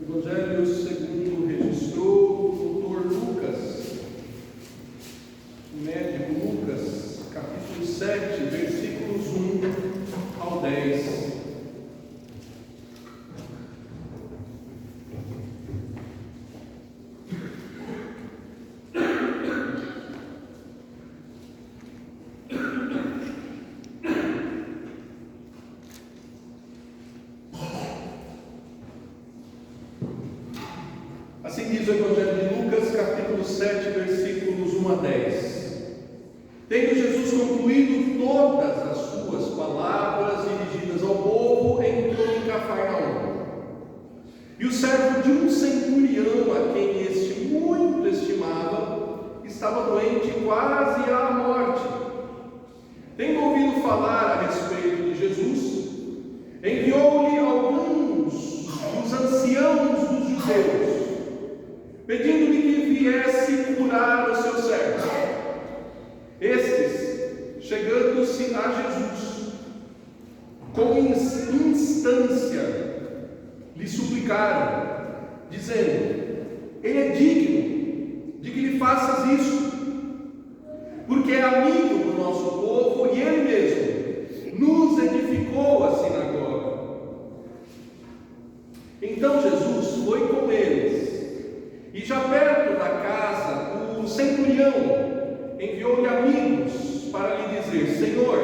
Evangelho segundo registrou o doutor Lucas, o médico Lucas, capítulo 7, versículos 1 ao 10. Assim diz o Evangelho de Lucas, capítulo 7, versículos 1 a 10. Tendo Jesus concluído todas as suas palavras dirigidas ao povo, entrou em Cafarnaum. E o servo de um centurião, a quem este muito estimava, estava doente quase à morte. Tendo ouvido falar a respeito de Jesus, enviou-lhe alguns dos anciãos dos judeus, pedindo-lhe que viesse curar o seu servo. Estes, chegando-se a Jesus, com instância, lhe suplicaram, dizendo: ele é digno de que lhe faças isso, porque é amigo do nosso povo e ele mesmo nos edificou a sinagoga. Então Jesus foi com eles, e já perto da casa, o centurião enviou-lhe amigos para lhe dizer: Senhor,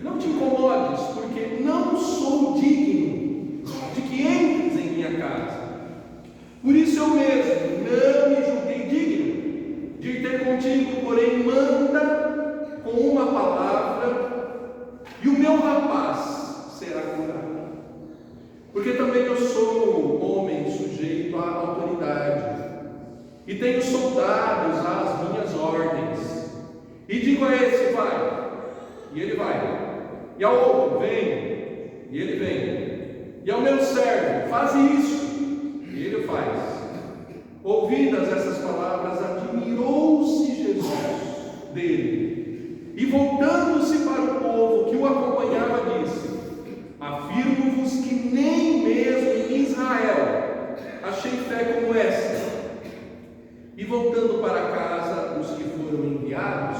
não te incomodes, porque não sou digno de que entres em minha casa. Por isso eu mesmo não me julguei digno de ir ter contigo, porém manda com uma palavra, e o meu rapaz será curado. Porque também eu sou um homem sujeito à autoridade, e tenho soldados às minhas ordens, e digo a esse: vai, e ele vai, e ao outro: vem, e ele vem, e ao meu servo: faz isso, e ele faz. Ouvidas essas palavras, admirou-se Jesus dele, e voltando-se para o povo que o acompanhava, disse: afirmo-vos que nem mesmo em Israel achei fé como esta. E voltando para casa, os que foram enviados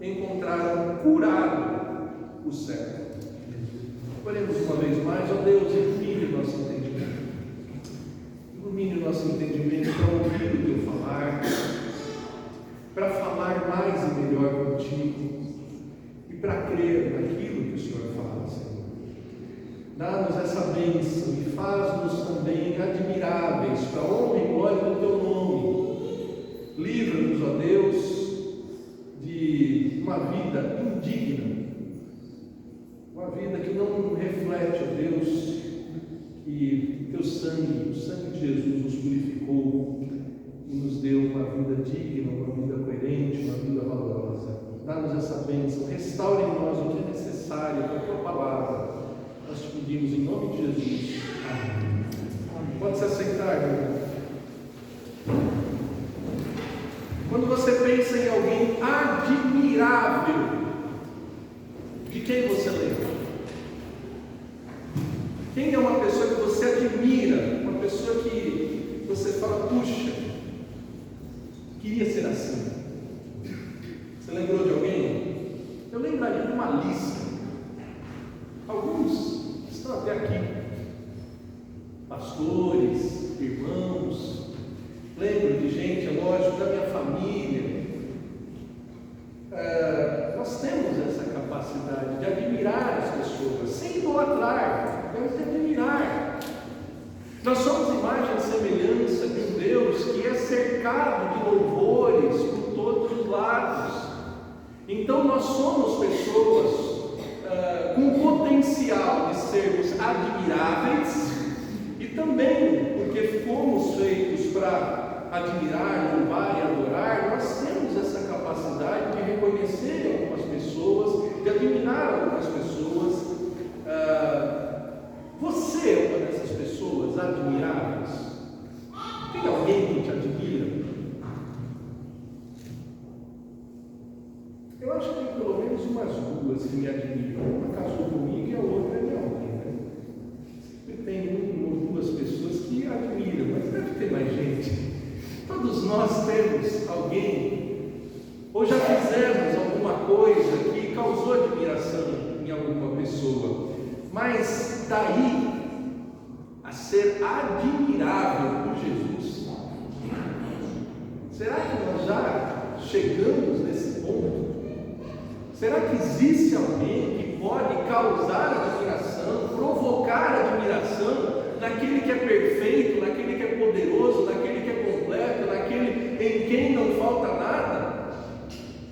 encontraram curado o servo. Oremos uma vez mais. Ó Deus, ilumine o nosso entendimento. Ilumine o nosso entendimento para ouvir o teu falar, para falar mais e melhor contigo, e para crer naquilo que o Senhor fala, Senhor. Dá-nos essa bênção e faz-nos também admiráveis para a honra e glória do teu nome. Livra-nos, ó Deus, de uma vida indigna, uma vida que não reflete, ó Deus, que teu sangue, o sangue de Jesus nos purificou e nos deu uma vida digna, uma vida coerente, uma vida valorosa. Dá-nos essa bênção, restaura em nós o que é necessário para a tua palavra. Nós te pedimos em nome de Jesus. Amém. Pode se aceitar, meu irmão. Quando você pensa em alguém admirável, de quem você lembra? Quem é uma pessoa que você admira? Uma pessoa que você fala: puxa, queria ser assim. Você lembrou de alguém? Eu lembraria de uma lista. Alguns estão até aqui, pastores, irmãos. Lembro de gente, é lógico, da minha família. Nós temos essa capacidade de admirar as pessoas, sem idolatrar, mas de admirar. Nós somos imagem e semelhança de um Deus que é cercado de louvores por todos os lados. Então nós somos pessoas com potencial de sermos admiráveis, e também porque fomos feitos para admirar, louvar e adorar, nós temos essa capacidade de reconhecer algumas pessoas, de admirar algumas pessoas. Você é uma dessas pessoas admiráveis? Tem alguém que te admira? Eu acho que tem pelo menos umas duas que me admiram. Uma casou comigo e a outra é minha mãe, né? Sempre tem uma ou duas pessoas ter mais gente. Todos nós temos alguém, ou já fizemos alguma coisa que causou admiração em alguma pessoa, mas daí a ser admirável por Jesus, será que nós já chegamos nesse ponto? Será que existe alguém que pode causar admiração, provocar admiração naquele que é perfeito, naquele que é poderoso, naquele que é completo, naquele em quem não falta nada?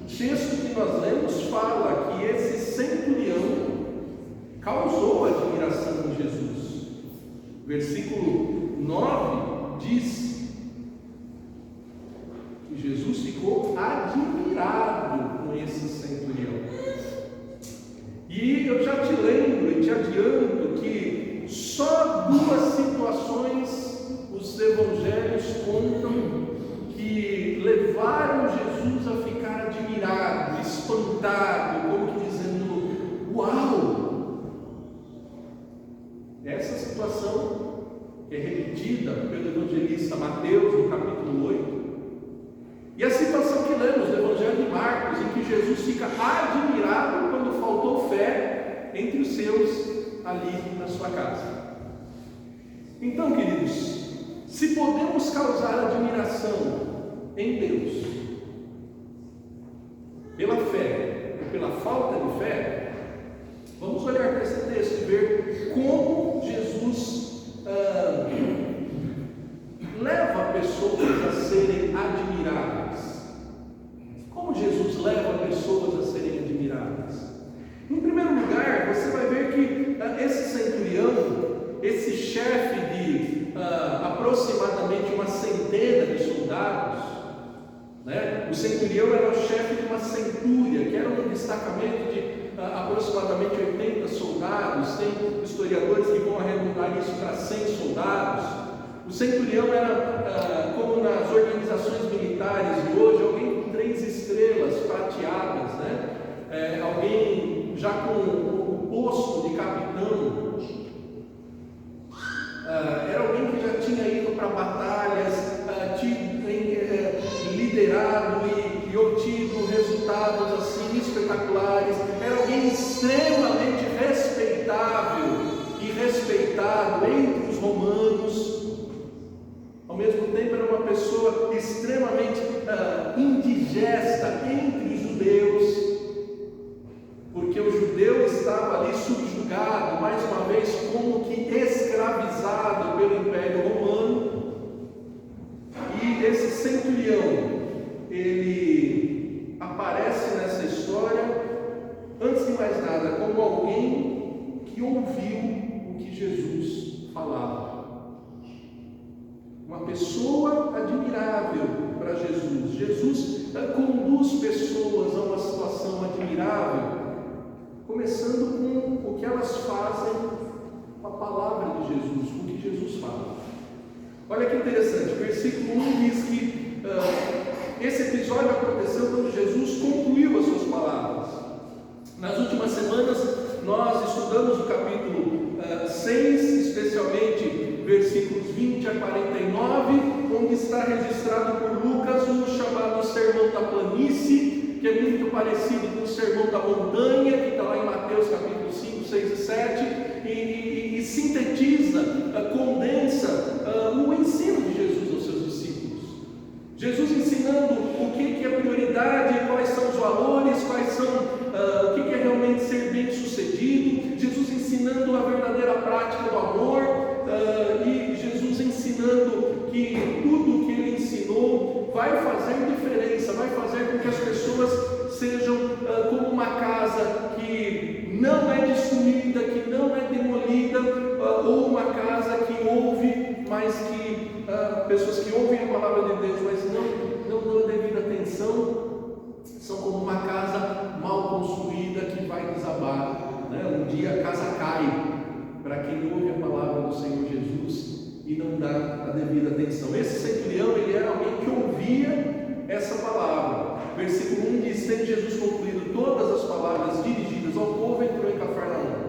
O texto que nós lemos fala que esse centurião causou admiração em Jesus. Versículo 9 diz que Jesus ficou admirado com esse centurião. E eu já te lembro e te adianto que só duas situações os evangelhos contam que levaram Jesus a ficar admirado, espantado, como que dizendo: uau! Essa situação é repetida pelo evangelista Mateus no capítulo 8, e a situação que lemos no Evangelho de Marcos, em que Jesus fica admirado quando faltou fé entre os seus ali na sua casa. Então, queridos, se podemos causar admiração em Deus pela fé ou pela falta de fé, vamos olhar para esse texto e ver como Jesus leva pessoas a serem admiráveis. Como Jesus leva pessoas a serem admiradas? Em primeiro lugar, você vai ver que esse centurião, esse chefe de aproximadamente uma centena de soldados, né? O centurião era o chefe de uma centúria, que era um destacamento de aproximadamente 80 soldados. Tem historiadores que vão arredondar isso para 100 soldados. O centurião era, como nas organizações militares de hoje, alguém com 3 estrelas prateadas, né? Alguém já com o posto de capitão. Era alguém que já tinha ido para batalhas, liderado e obtido resultados assim espetaculares. Era alguém extremamente respeitável e respeitado entre os romanos. Ao mesmo tempo, era uma pessoa extremamente indigesta entre os judeus, porque o judeu estava ali subjugado, mais uma vez, como que escravizado pelo Império Romano. E esse centurião, ele aparece nessa história, antes de mais nada, como alguém que ouviu o que Jesus falava. Uma pessoa admirável para Jesus. Jesus conduz pessoas a uma situação admirável, começando com o que elas fazem com a palavra de Jesus, com o que Jesus fala. Olha que interessante, o versículo 1 diz que esse episódio aconteceu quando Jesus concluiu as suas palavras. Nas últimas semanas, nós estudamos o capítulo 6, especialmente versículos 20 a 49, onde está registrado por Lucas o chamado Sermão da Planície, que é muito parecido com o Sermão da Montanha, que está lá em Mateus capítulo 5, 6 e 7, e sintetiza, condensa o ensino de Jesus aos seus discípulos. Jesus ensinando o que é prioridade, quais são os valores, quais são o que é realmente ser bem sucedido. Jesus ensinando a verdadeira prática do amor, e Jesus ensinando que tudo o que ele ensinou vai fazer diferença, vai fazer com que as pessoas sejam como uma casa que não é destruída, que não é demolida, ou uma casa que ouve, mas que pessoas que ouvem a palavra de Deus, mas não dão a devida atenção, são como uma casa mal construída que vai desabar, né? Um dia a casa cai para quem ouve a palavra do Senhor Jesus e não dá a devida atenção. Esse centurião, ele era alguém que ouvia essa palavra. Versículo 1 diz: tendo Jesus concluído todas as palavras dirigidas ao povo, entrou em Cafarnaum.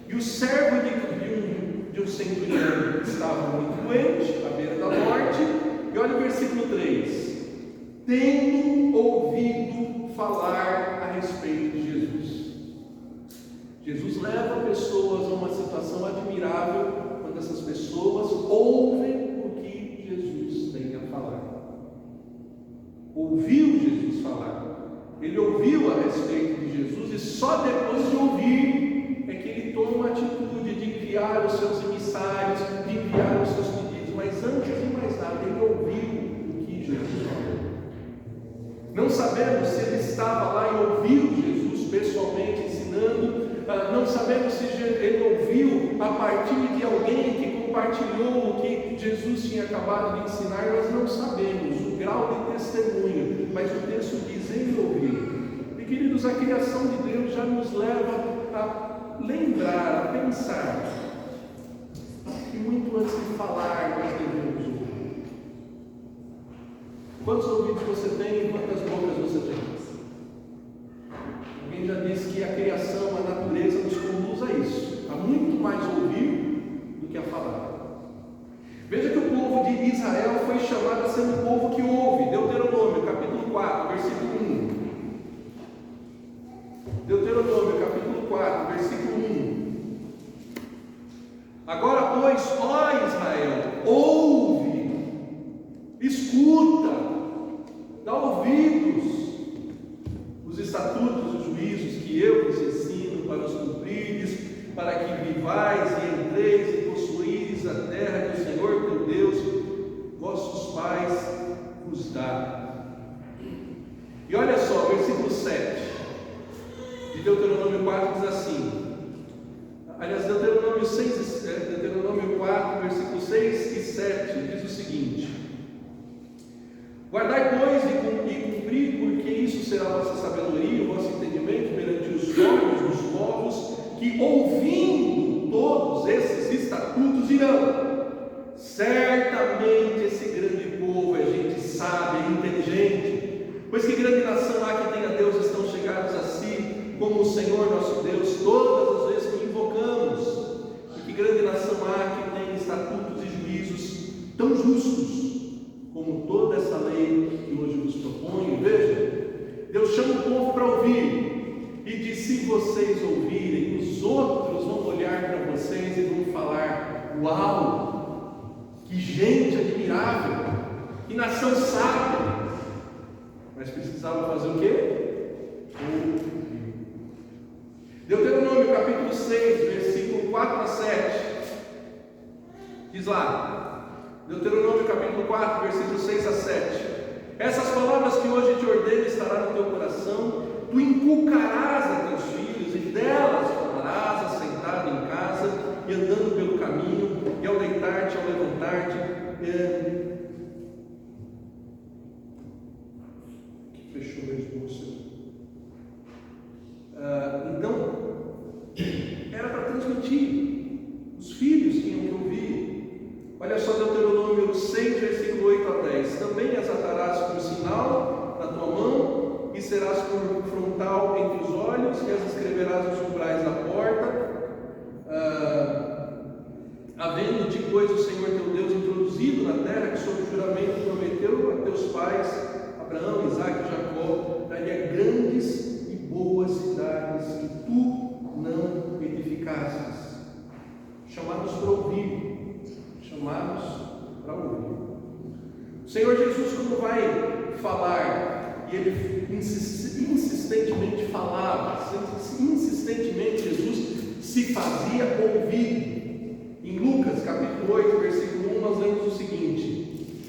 E o servo de um centurião estava muito doente, à beira da morte, olha o versículo 3: tendo ouvido falar a respeito de Jesus. Jesus leva pessoas a uma situação admirável quando essas pessoas ouvem o que Jesus tem a falar. Ouviu Jesus falar. Ele ouviu a respeito de Jesus e só depois de ouvir é que ele toma a atitude de enviar os seus emissários, de enviar os seus pedidos. Mas antes de mais nada, ele ouviu o que Jesus falou. Não sabemos se ele estava lá e ouviu Jesus pessoalmente ensinando. Não sabemos se ele ouviu a partir de alguém que compartilhou o que Jesus tinha acabado de ensinar. Nós não sabemos o grau de testemunho, mas o texto diz: ele ouviu. E queridos, a criação de Deus já nos leva a lembrar, a pensar que muito antes de falar nós devemos ouvir. Quantos ouvidos você tem e quantas bocas você tem? Alguém já disse que a criação, a natureza nos conduz a isso, a muito mais ouvir do que a falar. Veja que o povo de Israel foi chamado a ser um povo que ouve. Deuteronômio, capítulo 4, versículo 1. Deuteronômio, capítulo 4, versículo 1. Agora, pois, ó Israel, ouve, escuta, dá ouvidos os estatutos, os juízos que eu vos ensino para os cumprires, para que vivais e entreis e possuís a terra que o Senhor teu Deus, vossos pais, vos dá. E olha só, versículo 7 de Deuteronômio 4 diz assim, aliás, Deuteronômio 4, versículo 6 e 7 diz o seguinte: guardai, pois, e cumprir, porque isso será a vossa sabedoria, o vosso entendimento perante os olhos dos povos, que ouvindo todos esses estatutos dirão: certamente esse grande povo é gente sábia e inteligente, pois que grande nação há que tenha Deus, estão chegados a si, como o Senhor nosso Deus, todas as vezes que invocamos. E que grande nação há que tenha estatutos e juízos tão justos como toda essa lei que hoje nos propõe. Veja, Deus chama o povo para ouvir e diz: se vocês ouvirem, os outros vão olhar para vocês e vão falar: uau, que gente admirável, que nação sábia. Mas precisava fazer o quê? Ouvir. Deuteronômio capítulo 6, versículo 4 a 7 diz lá, Deuteronômio capítulo 4, versículo 6 a 7: essas palavras que hoje te ordeno estará no teu coração, tu inculcarás a teus filhos, e delas falarás assentado em casa e andando pelo caminho, e ao deitar-te, ao levantar-te. Fechou meu esboço. Então, era para transmitir, os filhos tinham que ouvir. Olha só, Deuteronômio 6, versículo 8 a 10: também as atarás por sinal na tua mão, e serás por frontal entre os olhos, e as escreverás nos umbrais da porta, havendo-te, pois, o Senhor teu Deus introduzido na terra que sob juramento prometeu a teus pais, Abraão, Isaque e Jacó, daria grandes e boas cidades que tu não edificasses. Chamados para ouvir, chamados para ouvir. O Senhor Jesus, quando vai falar, e ele insistentemente falava, insistentemente Jesus se fazia ouvir. Em Lucas capítulo 8, versículo 1, nós lemos o seguinte: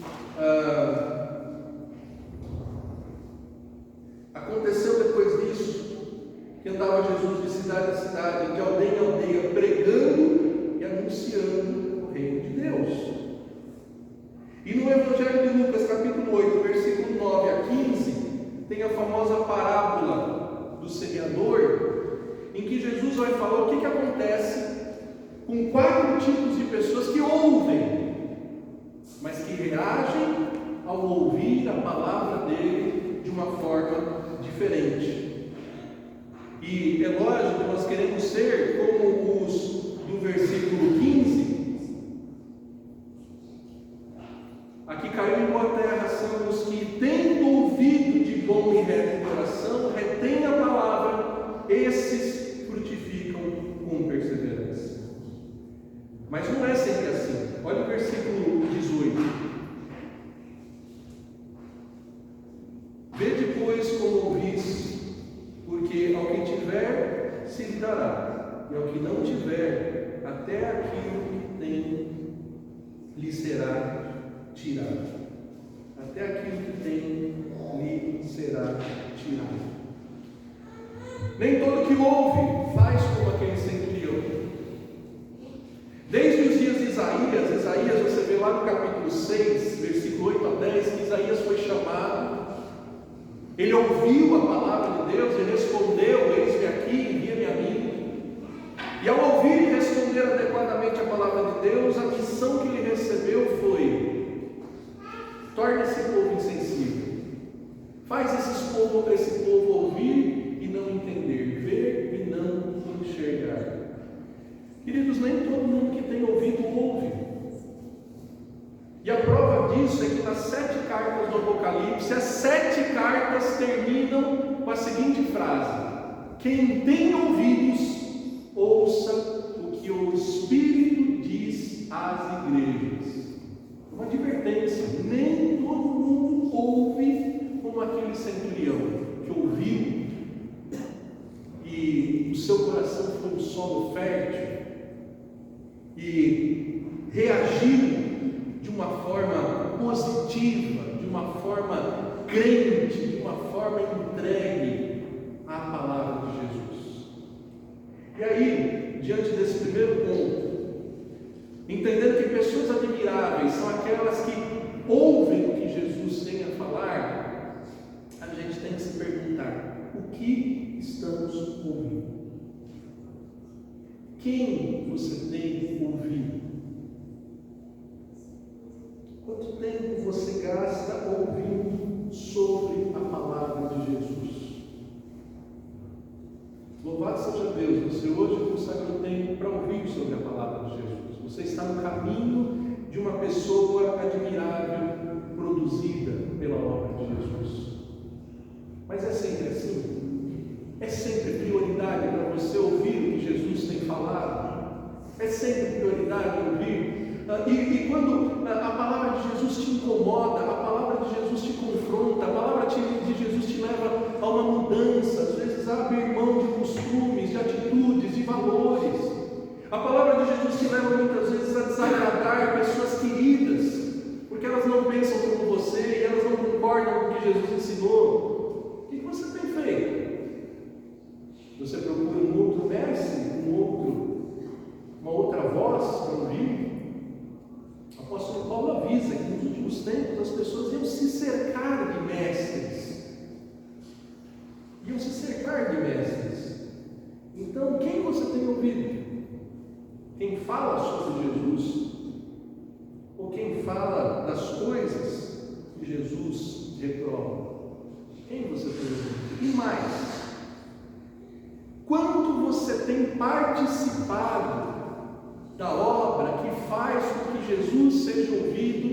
aconteceu depois disso que andava Jesus de cidade em cidade, de aldeia em aldeia, pregando e anunciando o reino de Deus. E no Evangelho de Lucas capítulo 8, versículo 9 a 15, tem a famosa parábola do semeador, em que Jesus vai falar o que acontece com 4 tipos de pessoas que ouvem, mas que reagem ao ouvir a palavra dele de uma forma diferente. E é lógico que nós queremos ser como os do versículo 15. Aqui caiu em boa bom e reto coração, retém a palavra, esses frutificam com perseverança. Mas não é sempre assim. Olha o versículo 18. Vede, pois, como ouvis, porque ao que tiver se lhe dará, e ao que não tiver, até aquilo que tem lhe será tirado. Até aquilo que tem lhe será tirado. Nem todo que ouve faz como aquele centurião. Desde os dias de Isaías, você vê lá no capítulo 6, versículo 8 a 10, que Isaías foi chamado. Ele ouviu a palavra de Deus e respondeu: eis-me aqui, envia-me a mim. E ao ouvir e responder adequadamente a palavra de Deus, a missão que ele recebeu foi: torne esse povo insensível. Faz esse povo ouvir e não entender, ver e não enxergar. Queridos, nem todo mundo que tem ouvido ouve. E a prova disso é que nas 7 cartas do Apocalipse, as 7 cartas terminam com a seguinte frase: quem tem ouvidos, ouça o que o Espírito diz às igrejas. Uma advertência: nem todo mundo ouve como aquele centurião que ouviu e o seu coração foi um solo fértil e reagiu de uma forma positiva, de uma forma crente, de uma forma entregue à palavra de Jesus. E aí, diante desse primeiro ponto, entendendo que pessoas admiráveis são aquelas que ouvem o que Jesus tem a falar, a gente tem que se perguntar: o que estamos ouvindo? Quem você tem ouvido? Quanto tempo você gasta ouvindo sobre a palavra de Jesus? Louvado seja Deus, você hoje consagrou tempo para ouvir sobre a palavra de Jesus. Você está no caminho de uma pessoa admirável, produzida pela obra de Jesus. Mas é sempre assim? É sempre prioridade para você ouvir o que Jesus tem falado? É sempre prioridade ouvir? E quando a palavra de Jesus te incomoda, a palavra de Jesus te confronta, a palavra de Jesus te leva a uma mudança, às vezes a abrir mão de costumes, de atitudes, de valores. A palavra de Jesus te leva muitas vezes a desagradar pessoas queridas, porque elas não pensam como você e elas não concordam com o que Jesus ensinou. O que você tem feito? Você procura um outro mestre, uma outra voz para ouvir? O apóstolo Paulo avisa que nos últimos tempos as pessoas iam se cercar de mestres. Então, quem você tem ouvido? Quem fala sobre Jesus? Ou quem fala das coisas que Jesus reprova? Quem você tem ouvido? E mais, quanto você tem participado da obra que faz com que Jesus seja ouvido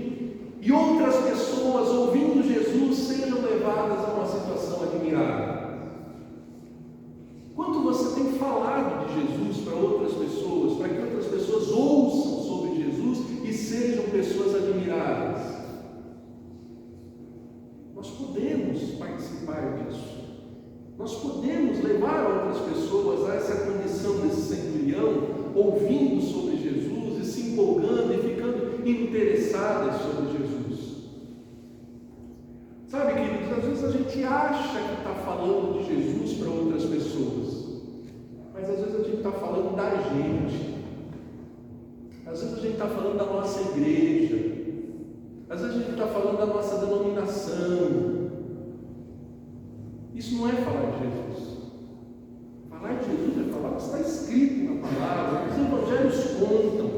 e outras pessoas, ouvindo Jesus, sejam levadas a uma situação admirável? Quanto você tem falado de Jesus para outras pessoas, para que outras pessoas ouçam sobre Jesus e sejam pessoas admiráveis? Nós podemos participar disso. Nós podemos levar outras pessoas a essa condição desse centurião, ouvindo sobre Jesus e se empolgando e ficando interessadas sobre Jesus. Sabe, queridos, às vezes a gente acha que está falando de Jesus para outras pessoas, mas às vezes a gente está falando da gente. Às vezes a gente está falando da nossa igreja, às vezes a gente está falando da nossa denominação. Isso não é falar de Jesus. Falar de Jesus é falar o que está escrito na palavra, o que os evangelhos contam.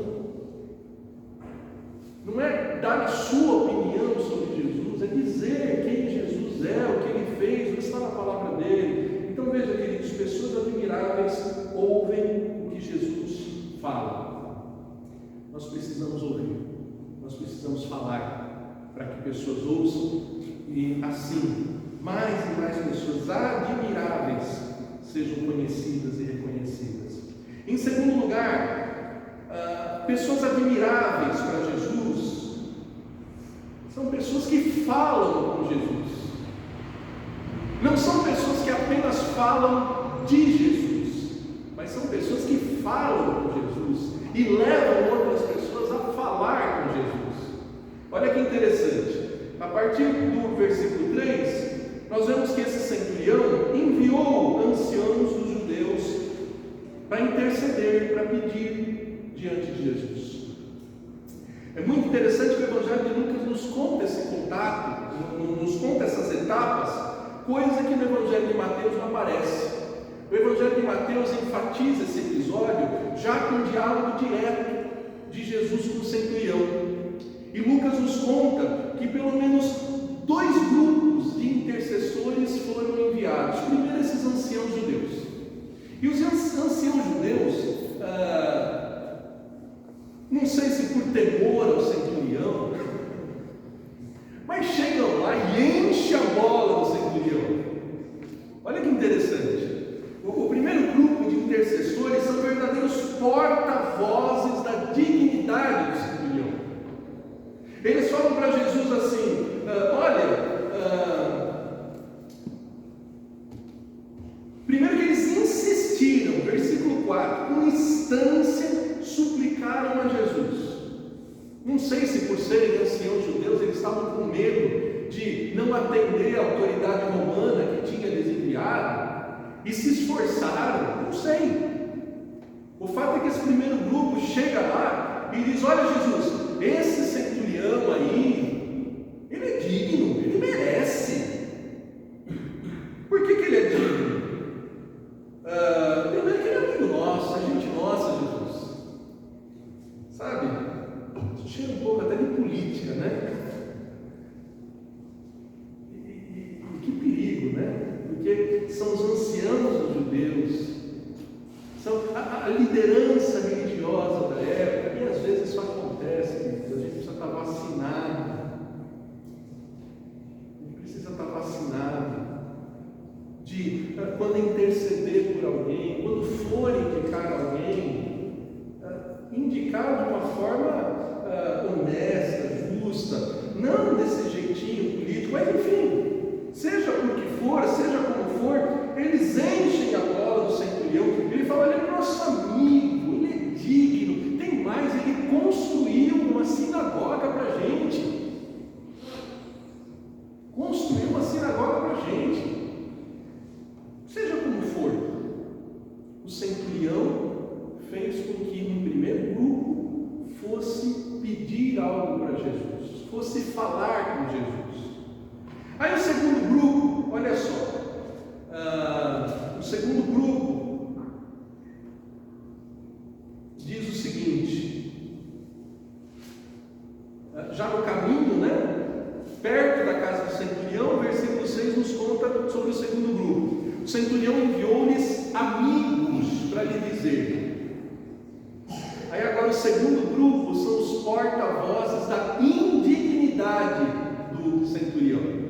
Não é dar a sua opinião sobre Jesus, é dizer quem Jesus é, o que ele fez, o que está na palavra dele. Então veja, queridos, pessoas admiráveis ouvem o que Jesus fala. Nós precisamos ouvir, nós precisamos falar, para que pessoas ouçam e assim mais e mais pessoas admiráveis sejam conhecidas e reconhecidas. Em segundo lugar, pessoas admiráveis para Jesus são pessoas que falam com Jesus. Não são pessoas que apenas falam de Jesus, mas são pessoas que falam com Jesus e levam outras pessoas a falar com Jesus. Olha que interessante. A partir do versículo 3, nós vemos que esse centurião enviou anciãos dos judeus para interceder, para pedir diante de Jesus. É muito interessante que o Evangelho de Lucas nos conta esse contato, nos conta essas etapas, coisa que no Evangelho de Mateus não aparece. O Evangelho de Mateus enfatiza esse episódio já com um diálogo direto de Jesus com o centurião. E Lucas nos conta que pelo menos 2 grupos de intercessores foram enviados. Primeiro, esses anciãos judeus. E os anciãos judeus, não sei se por temor ao centurião, mas chegam lá e enchem a bola do centurião. Olha que interessante. O primeiro grupo de intercessores são verdadeiros porta-vozes da dignidade do centurião. Eles falam para Jesus assim: primeiro que eles insistiram, versículo 4, com instância suplicaram a Jesus. Não sei se por serem anciãos judeus eles estavam com medo de não atender a autoridade romana que tinha lhes enviado e se esforçaram, não sei. O fato é que esse primeiro grupo chega lá e diz: olha Jesus, esse centurião aí, ele é digno, ele merece. Por que ele é digno? Primeiro que ele é amigo nosso, é gente nossa, Jesus. Sabe? Isso cheira um pouco até de política, né? E que perigo, né? Porque são os anciãos dos judeus, são a liderança religiosa da época, e às vezes isso acontece, a gente precisa estar vacinado. A gente precisa estar vacinado de, quando interceder por alguém, quando for indicar alguém, indicar de uma forma honesta, justa, não desse jeitinho político, mas enfim, seja por que for, seja como for, eles enchem a bola do centurião. Ele fala: ele é nosso amigo, ele é digno, tem mais, ele construiu uma sinagoga para a gente. Construiu uma sinagoga para a gente. Seja como for, o centurião fez com que no primeiro grupo fosse pedir algo para Jesus, fosse falar com Jesus. Aí o segundo grupo, olha só, o segundo grupo diz o seguinte, já no caminho, né, perto da casa do centurião, o versículo 6 nos conta sobre o segundo grupo. O centurião enviou-lhes amigos para lhe dizer. Aí agora o segundo grupo são os porta-vozes da indignidade do centurião.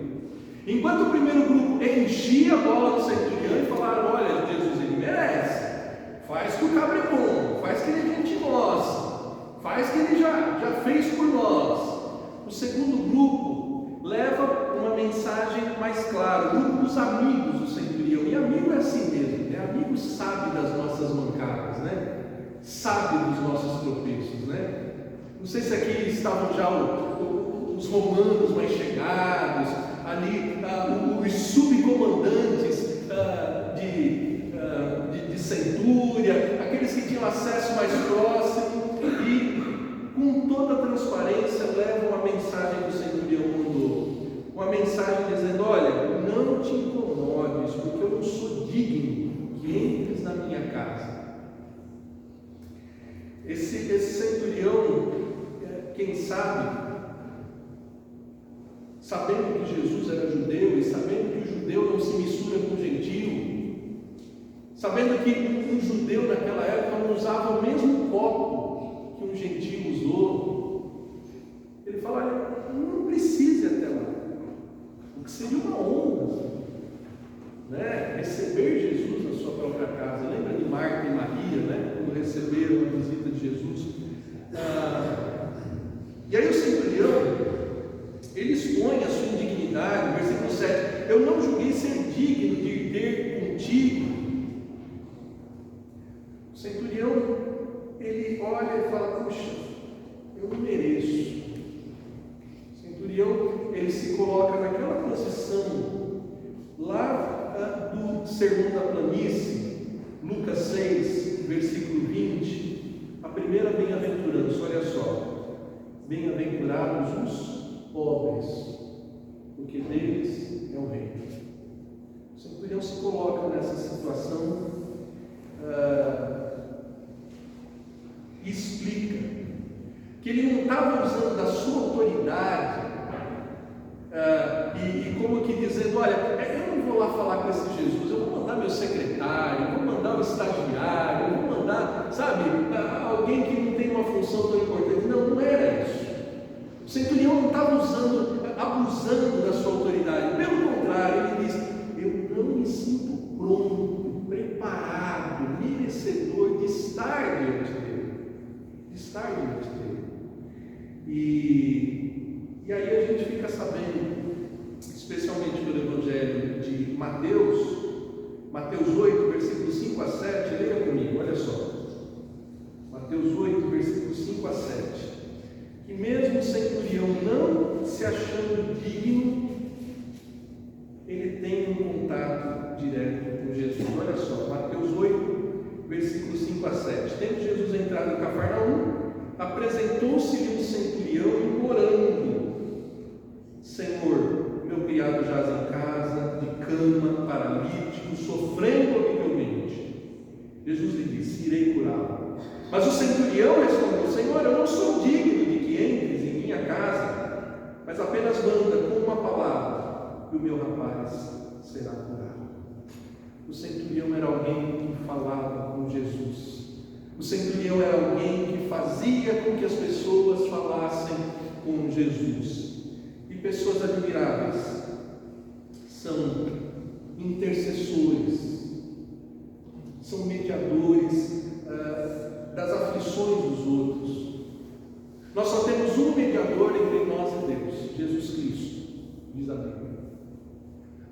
Enquanto o primeiro grupo enchia a bola do centurião e falaram: olha, Jesus, ele merece, faz que o cabra é bom, faz que ele é gente nossa, faz que ele já fez por nós. O segundo grupo leva uma mensagem mais clara, o grupo dos amigos do centurião. E amigo é assim mesmo, né? Amigo sabe das nossas mancadas, né? Sabe dos nossos tropeços, né? Não sei se aqui estavam já os romanos mais chegados, ali os subcomandantes de centúria, aqueles que tinham acesso mais próximo, e com toda a transparência levam a mensagem que o centurião mandou. Uma mensagem dizendo: olha, não te incomodes, porque eu não sou digno que entres na minha casa. Esse centurião, quem sabe, sabendo que Jesus era judeu e sabendo que o judeu não se mistura com o gentio, sabendo que um judeu naquela época não usava o mesmo copo que um gentio usou, ele fala: olha, não precisa ir até lá. O que que seria uma honra, né? Receber Jesus na sua própria casa. Lembra de Marta e Maria, né? Quando receberam a visita de Jesus. E aí o centurião, ele expõe a sua indignidade, versículo 7, eu não julguei ser digno de ir ter contigo. O centurião, ele olha e fala, puxa, eu não mereço. O centurião, ele se coloca naquela posição, lá do Sermão da Planície, Lucas 6, versículo 20, a primeira bem-aventurança, olha só. Bem-aventurados os pobres, porque deles é o reino. O centurião se coloca nessa situação e explica que ele não estava usando da sua autoridade e como que dizendo, olha, eu não vou lá falar com esse Jesus, eu vou mandar meu secretário, eu vou mandar o estagiário, eu vou mandar, sabe, alguém que não tem uma função tão importante. Não, não era isso. O centurião não estava abusando da sua autoridade. Pelo contrário, ele diz, eu não me sinto pronto, preparado, merecedor de estar diante dele. De estar diante dele. E aí a gente fica sabendo, especialmente pelo Evangelho de Mateus 8, versículos 5 a 7, leia comigo, olha só. Mateus 8, versículos 5 a 7. Que mesmo o centurião não se achando digno, ele tem um contato direto com Jesus. Olha só, Mateus 8, versículos 5 a 7. Tendo Jesus entrado em Cafarnaum, apresentou-se-lhe um centurião implorando: Senhor, meu criado jaz em casa, de cama, paralítico, sofrendo horrivelmente. Jesus lhe disse: irei curá-lo. Mas o centurião respondeu: Senhor, eu não sou digno de que entres em minha casa, mas apenas manda com uma palavra, e o meu rapaz será curado. O centurião era alguém que falava com Jesus. O centurião era alguém que fazia com que as pessoas falassem com Jesus. E pessoas admiráveis são intercessores, são mediadores das aflições dos outros. Nós só temos um mediador entre nós e Deus, Jesus Cristo, diz a Bíblia.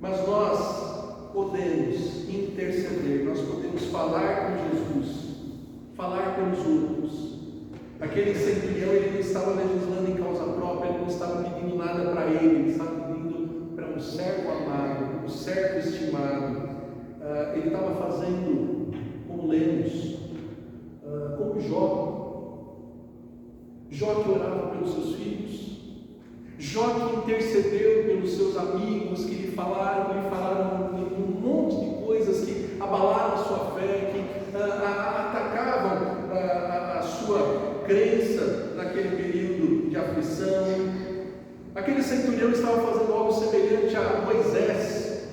Mas nós podemos interceder, nós podemos falar com Jesus, falar pelos outros. Aquele centurião, ele não estava legislando em causa própria, ele não estava pedindo nada para ele estava pedindo para um servo amado, um servo estimado. Ele estava fazendo como lemos, como Jó que orava pelos seus filhos, Jó que intercedeu pelos seus amigos, que lhe falaram um monte de coisas que abalaram a sua fé, que atacavam a sua crença naquele período de aflição. Aquele centurião estava fazendo algo semelhante a Moisés.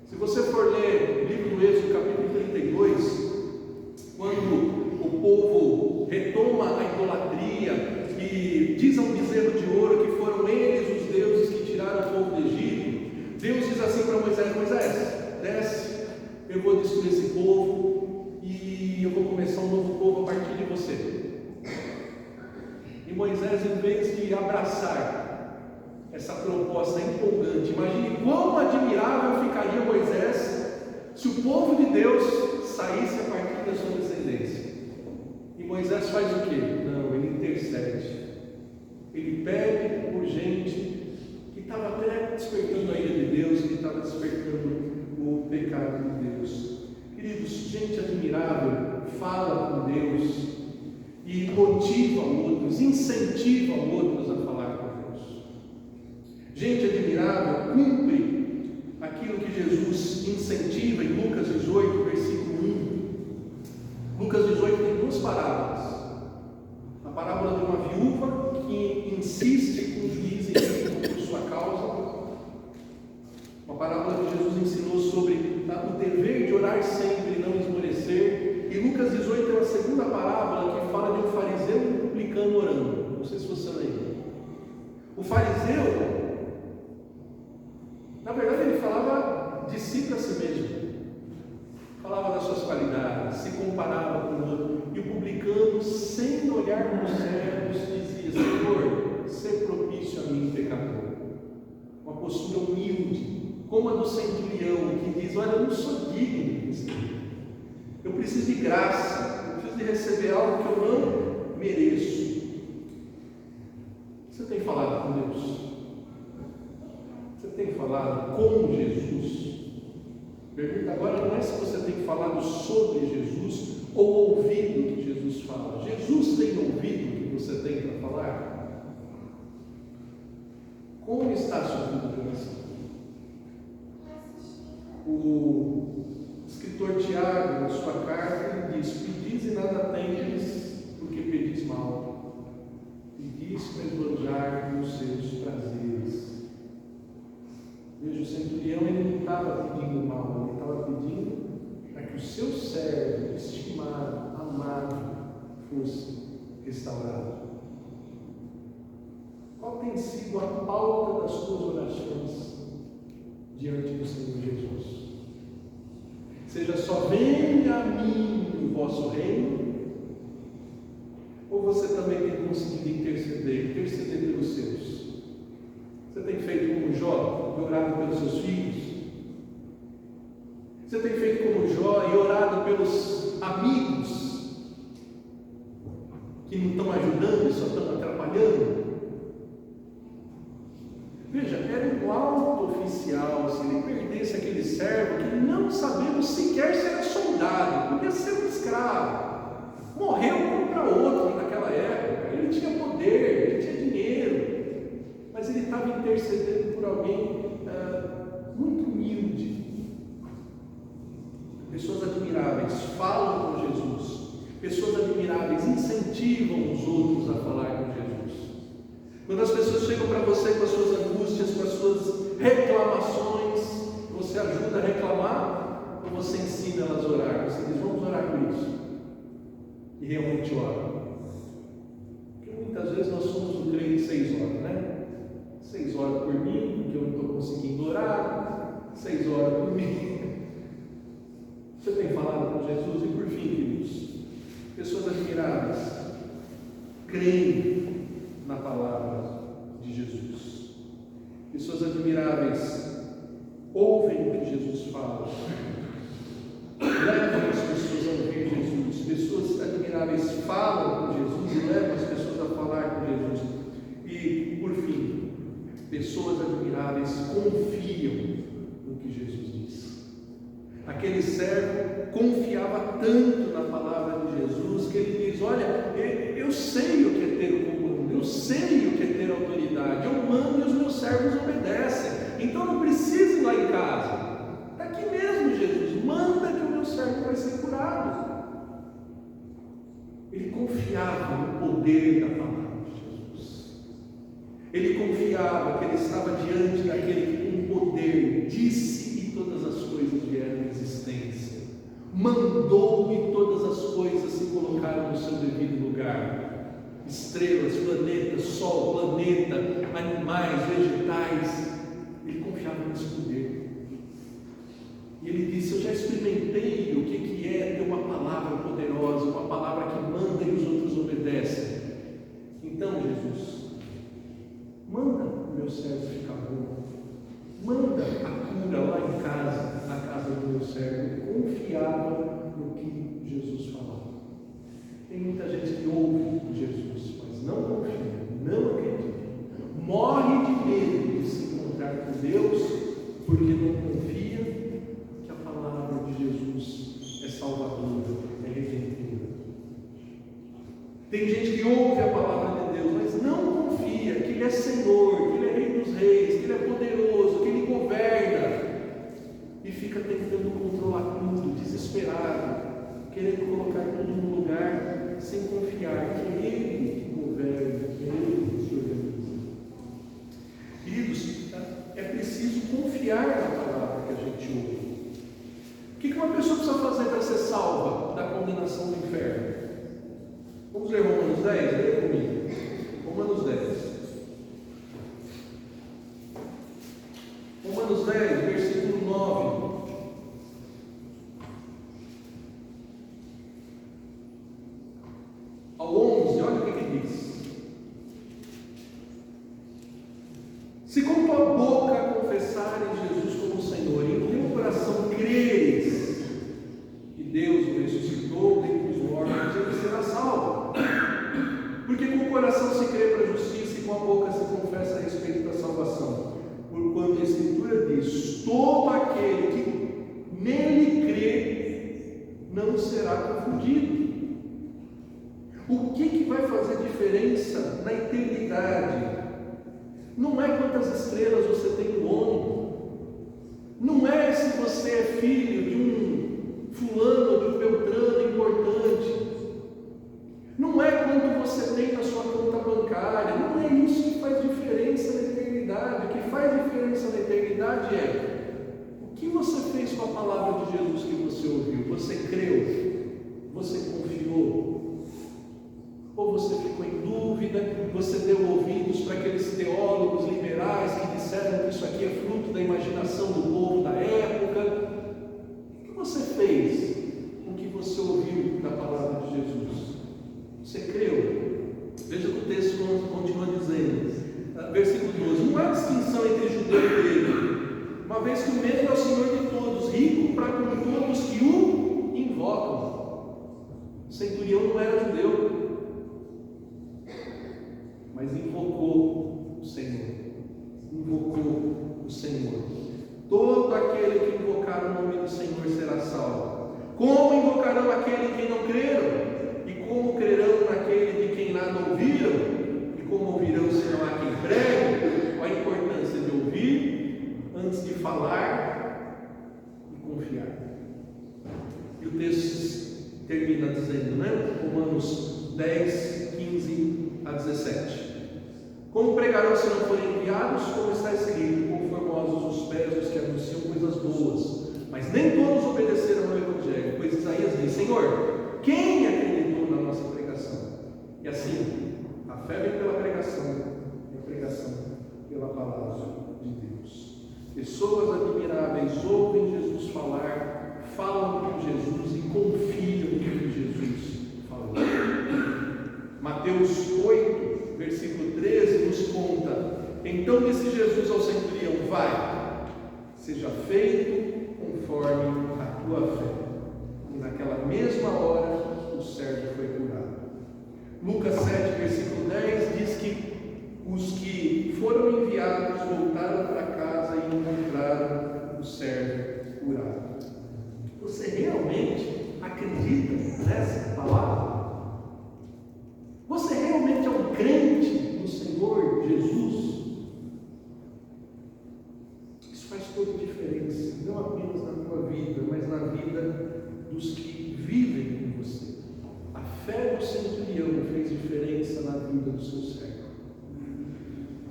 Se você for ler o livro do Êxodo, capítulo 32, quando o povo retoma a idolatria e diz a um bezerro de ouro que foram eles os deuses que tiraram o povo do Egito, Deus diz assim para Moisés: Moisés, desce, eu vou destruir esse povo e eu vou começar um novo povo a partir de você. E Moisés, em vez de abraçar essa proposta empolgante, imagine quão admirável ficaria Moisés se o povo de Deus saísse a partir da sua descendência. E Moisés faz o quê? Não, ele intercede. Ele pede por gente que estava até despertando a ira de Deus, que estava despertando o pecado de Deus. Queridos, gente admirável fala com Deus e motiva outros, incentiva outros a falar com Deus. Gente admirável cumpre aquilo que Jesus incentiva em Lucas 18, versículo 1. Lucas 18 tem duas parábolas. A parábola de uma viúva que insiste com o juiz em por sua causa. Uma parábola que Jesus ensinou sobre o dever de orar sempre e não esmorecer. E Lucas 18 é a segunda parábola que fala de um fariseu e um publicano orando. Não sei se você lembra. O fariseu, si para si mesmo. Falava das suas qualidades, se comparava com o outro. E o publicano, sem olhar para os céus, dizia: Senhor, ser propício a mim, pecador. Uma postura humilde, como a do centurião, que diz: olha, eu não sou digno de receber. Eu preciso de graça, eu preciso de receber algo que eu não mereço. Você tem falado com Deus? Você tem falado com Jesus? Pergunta agora não é se você tem falado sobre Jesus ou ouvido o que Jesus fala. Jesus tem ouvido o que você tem para falar? Como está a sua vida de oração? O escritor Tiago, na sua carta, ele diz: pedis e nada tendes, porque pedis mal. Pedis para esbanjar os seus prazeres. Veja, o centurião, ele não estava pedindo mal, ele estava pedindo para que o seu servo, estimado, amado, fosse restaurado. Qual tem sido a pauta das suas orações diante do Senhor Jesus? Seja só: venha a mim o vosso reino, ou você também tem conseguido interceder pelos seus? Você tem feito como Jó e orado pelos seus filhos? Você tem feito como Jó e orado pelos amigos que não estão ajudando e só estão atrapalhando? Veja, era um alto oficial. Se ele perdesse aquele servo, que não sabemos sequer se era soldado, podia ser um escravo, morreu como para outro naquela época. Ele tinha poder, ele tinha dinheiro, mas ele estava intercedendo por alguém muito humilde. Pessoas admiráveis falam com Jesus, pessoas admiráveis incentivam os outros a falar com Jesus. Quando as pessoas chegam para você com as suas angústias, com as suas reclamações, você ajuda a reclamar ou você ensina elas a orar? Você diz: vamos orar por isso, e realmente ora. Porque muitas vezes nós somos o crente 6 horas, né? 6 horas por mim, porque eu não estou conseguindo orar, 6 horas por mim. Você tem falado com Jesus? E por fim, queridos, pessoas admiráveis creem na palavra de Jesus. Pessoas admiráveis ouvem o que Jesus fala, levam as pessoas a ouvir Jesus. Pessoas admiráveis falam com Jesus e levam as pessoas a falar com Jesus. E por fim, pessoas admiráveis confiam no que Jesus diz. Aquele servo confiava tanto na palavra de Jesus que ele diz: olha, eu sei o que é ter o comando, eu sei o que é ter autoridade, eu mando e os meus servos obedecem, então não preciso ir lá em casa, está aqui mesmo. Jesus manda que o meu servo vai ser curado. Ele confiava no poder da palavra de Jesus. Ele confiava que ele estava diante daquele que com poder disse e todas as coisas vieram à existência, mandou e todas as coisas se colocaram no seu devido lugar. Estrelas, planetas, sol, planeta, animais, vegetais. Ele confiava nesse poder. E ele disse: eu já experimentei o que é ter uma palavra poderosa, uma palavra que manda e os outros obedecem. Então, Jesus, manda o meu servo ficar bom, manda a cura lá em casa, na casa do meu servo. Ele confiava no que Jesus falava. Tem muita gente que ouve Jesus, mas não confia, não acredita, morre de medo de se encontrar com Deus, porque não confia que a palavra de Jesus é salvadora, é redentora. Tem gente que ouve a palavra de Deus, mas não confia que Ele é Senhor, que Ele é Rei dos Reis, que Ele é poderoso, que Ele governa, e fica tentando controlar tudo, desesperado, querendo colocar tudo no lugar, sem confiar que Ele governa, que Ele se organiza. Queridos, é preciso confiar na palavra que a gente ouve. O que uma pessoa precisa fazer para ser salva da condenação do inferno? Vamos ler Romanos 10? Leia comigo. Romanos 10. Romanos 10, versículo 9. Se com tua boca confessares Jesus como Senhor, e em teu coração creres que Deus o ressuscitou dentre os mortos, ele será salvo. Porque com o coração se crê para a justiça e com a boca se confessa a respeito da salvação. Porquanto a Escritura diz: todo aquele que nele crê não será confundido. O que vai fazer diferença na eternidade? Não é quantas estrelas você tem no ombro, não é se você é filho de um fulano, de um beltrano importante, não é quanto você tem na sua conta bancária, não é isso que faz diferença na eternidade. O que faz diferença na eternidade é o que você fez com a palavra de Jesus que você ouviu. Você creu? Você confiou? Ou você ficou em dúvida? Você deu ouvidos para aqueles teólogos liberais que disseram que isso aqui é fruto da imaginação do povo da época? O que você fez com o que você ouviu da palavra de Jesus? Você creu? Veja que o texto continua dizendo, versículo 12: não há distinção entre judeu e grego, uma vez que o mesmo é o Senhor de todos, rico para com todos que o invocam. O centurião não era judeu, mas invocou o Senhor. Invocou o Senhor. Todo aquele que invocar o nome do Senhor será salvo. Como invocarão aquele que não creram? E como crerão naquele de quem nada ouviram? E como ouvirão se não há quem pregue? Qual a importância de ouvir antes de falar e confiar? E o texto termina dizendo, né? Romanos 10, 15 a 17. Como pregarão se não forem enviados? Como está escrito: quão formosos os pés dos que anunciam coisas boas. Mas nem todos obedeceram ao Evangelho, pois Isaías diz: Senhor, quem acreditou na nossa pregação? E assim, a fé vem pela pregação, e a pregação pela palavra de Deus. Pessoas admiráveis ouvem Jesus falar, falam de Jesus e confiam no que Jesus falou. Mateus 8, versículo 13 nos conta: então disse Jesus ao centurião: vai, seja feito conforme a tua fé. E naquela mesma hora o servo foi curado. Lucas 7, versículo 10 diz que os que foram enviados voltaram para casa e encontraram o servo curado. Você realmente acredita nessa palavra? Você realmente é um crente no Senhor Jesus? Isso faz toda a diferença, não apenas na tua vida, mas na vida dos que vivem com você. A fé do centurião fez diferença na vida do seu servo.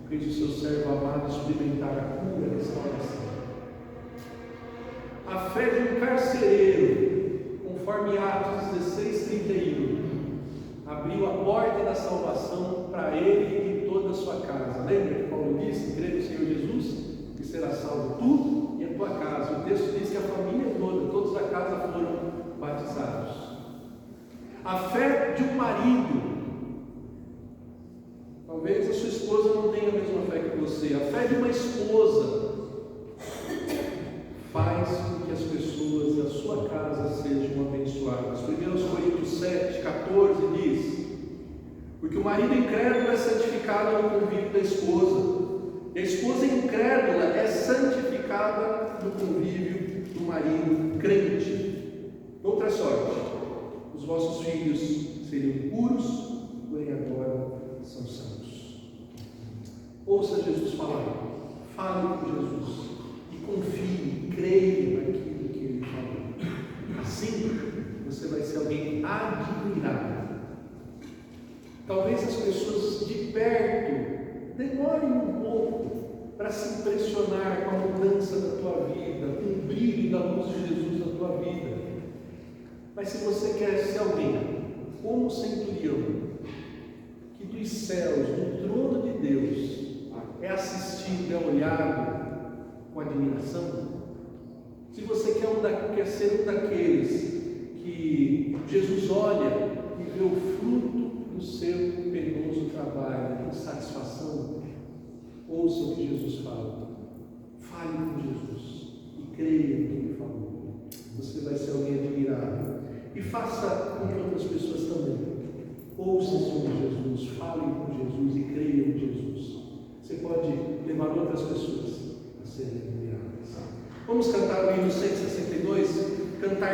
Fez o seu servo amado experimentar a cura e a restauração. A fé de um carcereiro, conforme Atos 16:31, abriu a porta da salvação para ele e toda a sua casa. Lembra que Paulo disse: crê no Senhor Jesus e será salvo tu e a tua casa. O texto diz que a família toda, todos da casa foram batizados. A fé de um marido, talvez a sua esposa não tenha a mesma fé que você. A fé de uma esposa faz com que as pessoas da sua casa sejam abençoadas. 1 Coríntios 7:14 diz: porque o marido incrédulo é santificado no convívio da esposa, e a esposa incrédula é santificada no convívio do marido crente. Outra sorte: os vossos filhos seriam puros, porém agora são santos. Ouça Jesus falar, fale com Jesus e confie, creia naquilo que Ele falou. Assim você vai ser alguém admirado. Talvez as pessoas de perto demorem um pouco para se impressionar com a mudança da tua vida, com o brilho da luz de Jesus na tua vida. Mas se você quer ser alguém como o centurião, que dos céus, do trono de Deus, é assistido, é olhado com admiração, se você quer ser um daqueles que Jesus olha e vê o fruto do seu penoso trabalho, com satisfação, Ouça o que Jesus fala. Fale com Jesus e creia no que Ele falou. Você vai ser alguém admirável. E faça com que outras pessoas também ouçam sobre Jesus.